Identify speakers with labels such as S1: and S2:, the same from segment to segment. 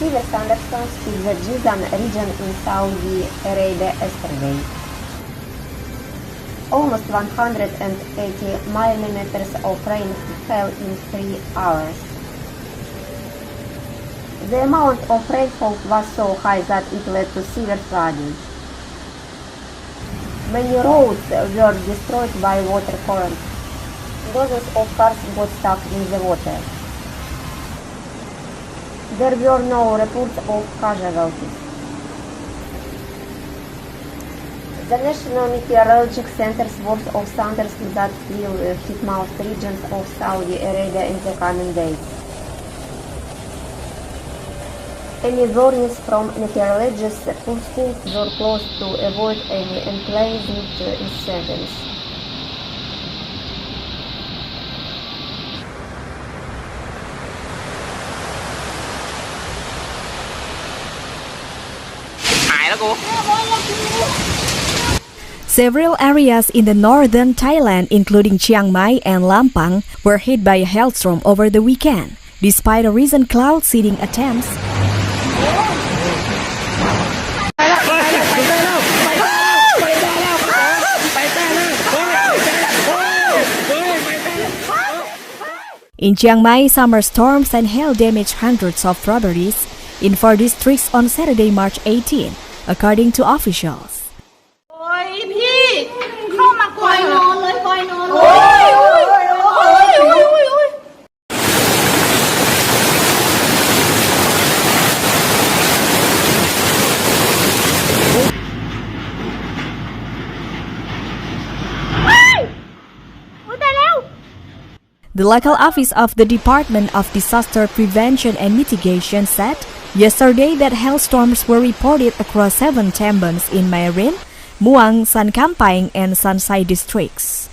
S1: severe thunderstorms hit the Jizan region in Saudi Arabia yesterday. Almost 180 millimeters of rain fell in 3 hours. The amount of rainfall was so high that it led to severe flooding. Many roads were destroyed by water currents. Dozens of cars got stuck in the water. There were no reports of casualties. The National Meteorological Center's warns of thunders that will hit most regions of Saudi Arabia in the coming days. Any warnings from meteorologists put schools were closed to avoid any unpleasant incidents.
S2: Several areas in the northern Thailand, including Chiang Mai and Lampang, were hit by a hailstorm over the weekend. Despite a recent cloud seeding attempts, in Chiang Mai, summer storms and hail damaged hundreds of properties in 4 districts on Saturday, March 18, according to officials.
S3: พี่เข้ามาก่อนนอนเลยคอยนอนเลย
S2: The local office of the Department of Disaster Prevention and Mitigation said yesterday that hailstorms were reported across 7 tambons in Mae Rin, Muang, San Kamphaeng, and Sansai districts.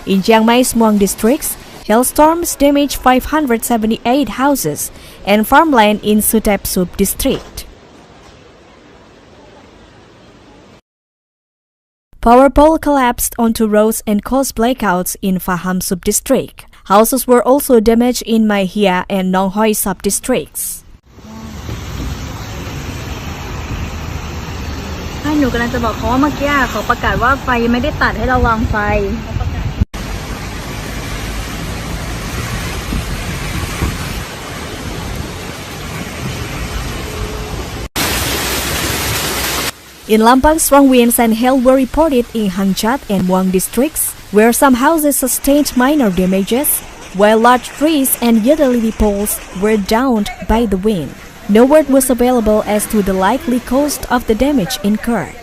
S2: In Chiang Mai's Muang districts, hailstorms damaged 578 houses and farmland in Suthep Sup district. Power pole collapsed onto roads and caused blackouts in Phaham Sup district. Houses were also damaged in Mae Hia and Nong Hoi sub districts.
S4: หนูกำลังจะบอกเขาว่าเมื่อกี้เขาประกาศว่าไฟไม่ได้ตัดให้ระวังไฟ
S2: In Lampang, strong winds and hail were reported in Hang Chat and Muang districts, where some houses sustained minor damages, while large trees and utility poles were downed by the wind. No word was available as to the likely cause of the damage incurred.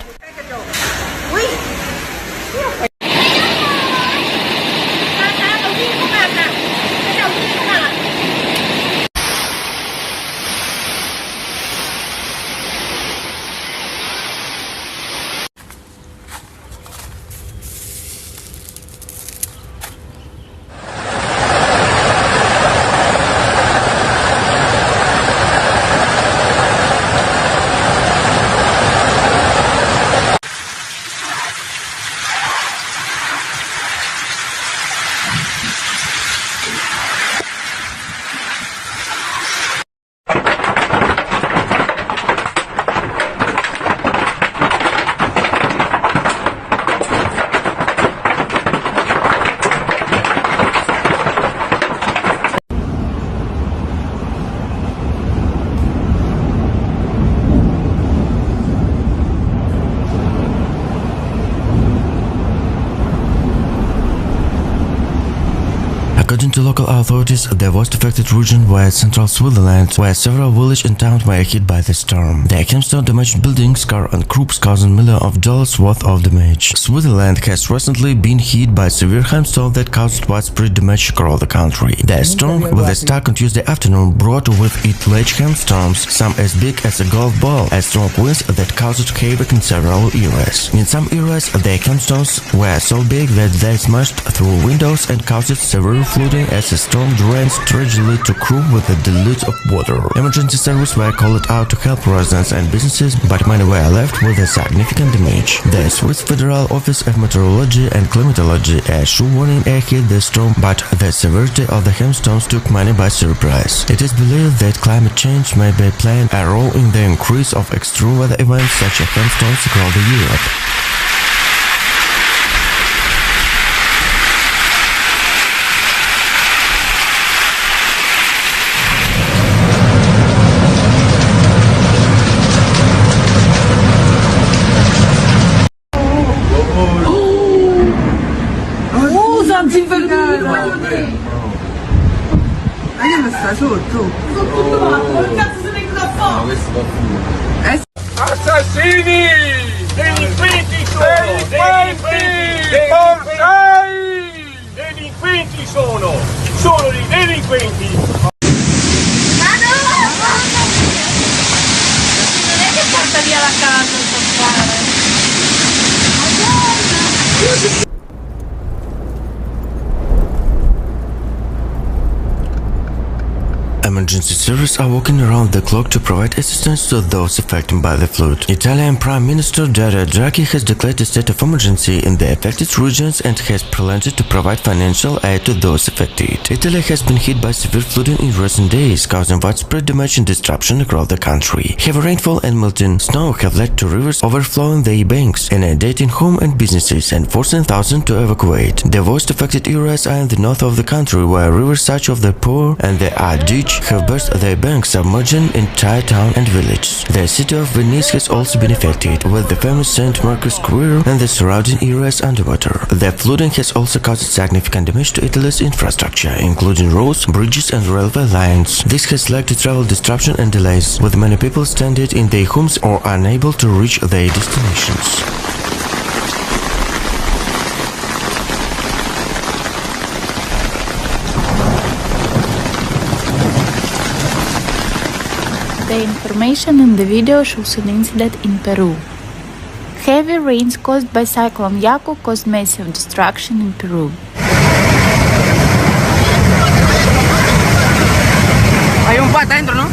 S5: According to local authorities, the worst affected region was central Switzerland, where several villages and towns were hit by the storm. The hailstorm damaged buildings, cars and crops, causing millions of dollars worth of damage. Switzerland has recently been hit by severe hailstorm that caused widespread damage across the country. The storm, with a start on Tuesday afternoon, brought with it large hailstorms, some as big as a golf ball, and strong winds that caused havoc in several areas. In some areas, the hailstorms were so big that they smashed through windows and caused severe flooding as the storm drains tragically to crew with a deluge of water. Emergency services were called out to help residents and businesses, but many were left with a significant damage. The Swiss Federal Office of Meteorology and Climatology issued warning ahead the storm, but the severity of the hailstorms took many by surprise. It is believed that climate change may be playing a role in the increase of extreme weather events such as hailstorms across Europe.
S6: Assassini! Delinquenti sono! Delinquenti sono! Sono dei delinquenti!
S3: Non è che porta via la casa il soffiare.
S5: Emergency services are working around the clock to provide assistance to those affected by the flood. Italian Prime Minister Dario Draghi has declared a state of emergency in the affected regions and has pledged to provide financial aid to those affected. Italy has been hit by severe flooding in recent days, causing widespread damage and disruption across the country. Heavy rainfall and melting snow have led to rivers overflowing their banks, inundating homes and businesses and forcing thousands to evacuate. The worst affected areas are in the north of the country, where rivers such as the Po and the Adige have burst their banks, submerging entire town and village. The city of Venice has also been affected, with the famous St. Mark's Square and the surrounding areas underwater. The flooding has also caused significant damage to Italy's infrastructure, including roads, bridges and railway lines. This has led to travel disruption and delays, with many people stranded in their homes or unable to reach their destinations.
S7: The information in the video shows an incident in Peru. Heavy rains caused by Cyclone Yaku caused massive destruction in Peru.
S8: Hay un pata adentro, ¿no?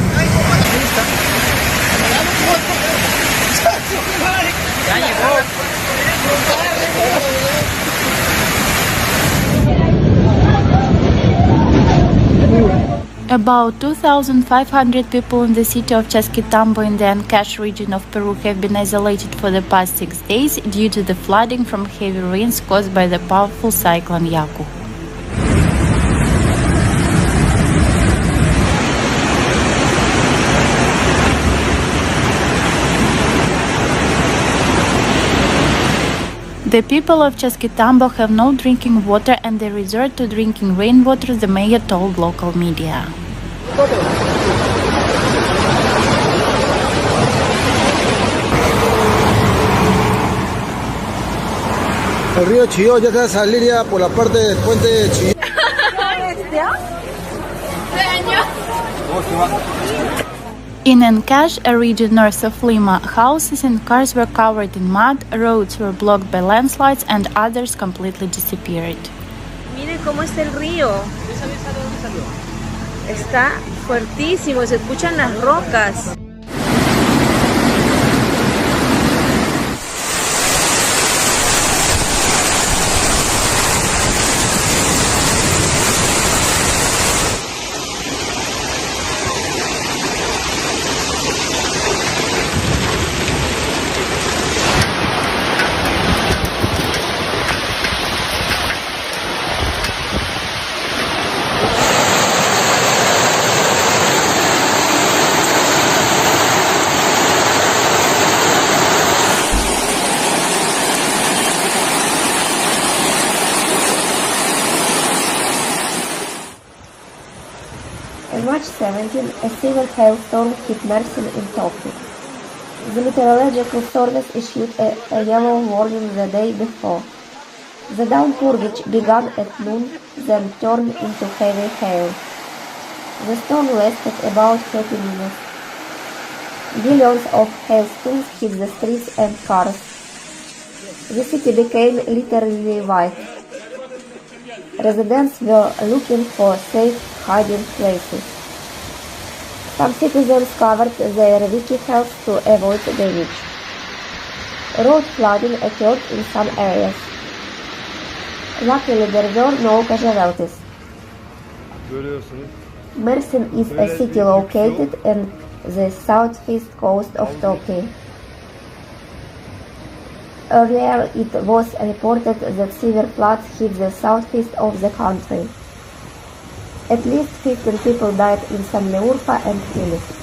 S8: Ya llegó.
S7: About 2,500 people in the city of Chasquitambo in the Ancash region of Peru have been isolated for the past 6 days due to the flooding from heavy rains caused by the powerful cyclone Yaku. The people of Chasquitambo have no drinking water and they resort to drinking rainwater, the mayor told local media.
S9: El río Chilló ya está a salir ya por la parte del puente de Chilló.
S7: In Ancash, a region north of Lima, houses and cars were covered in mud, roads were blocked by landslides and others completely disappeared.
S10: Miren cómo está el río. Está fuertísimo, se escuchan las rocas.
S1: On March 17, a severe hailstorm hit Mersin in Turkey. The meteorological service issued a yellow warning the day before. The downpour, which began at noon, then turned into heavy hail. The storm lasted about 30 minutes. Billions of hailstones hit the streets and cars. The city became literally white. residents were looking for safe hiding places. Some citizens covered their vehicles to avoid damage. Road flooding occurred in some areas. Luckily, there were no casualties. Mersin is a city located on the southeast coast of Turkey. Earlier, it was reported that severe floods hit the southeast of the country. At least 15 people died in Şanlıurfa and Kilis.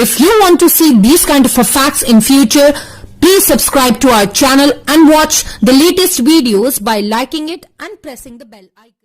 S11: If you want to see these kind of facts in future, please subscribe to our channel and watch the latest videos by liking it and pressing the bell icon.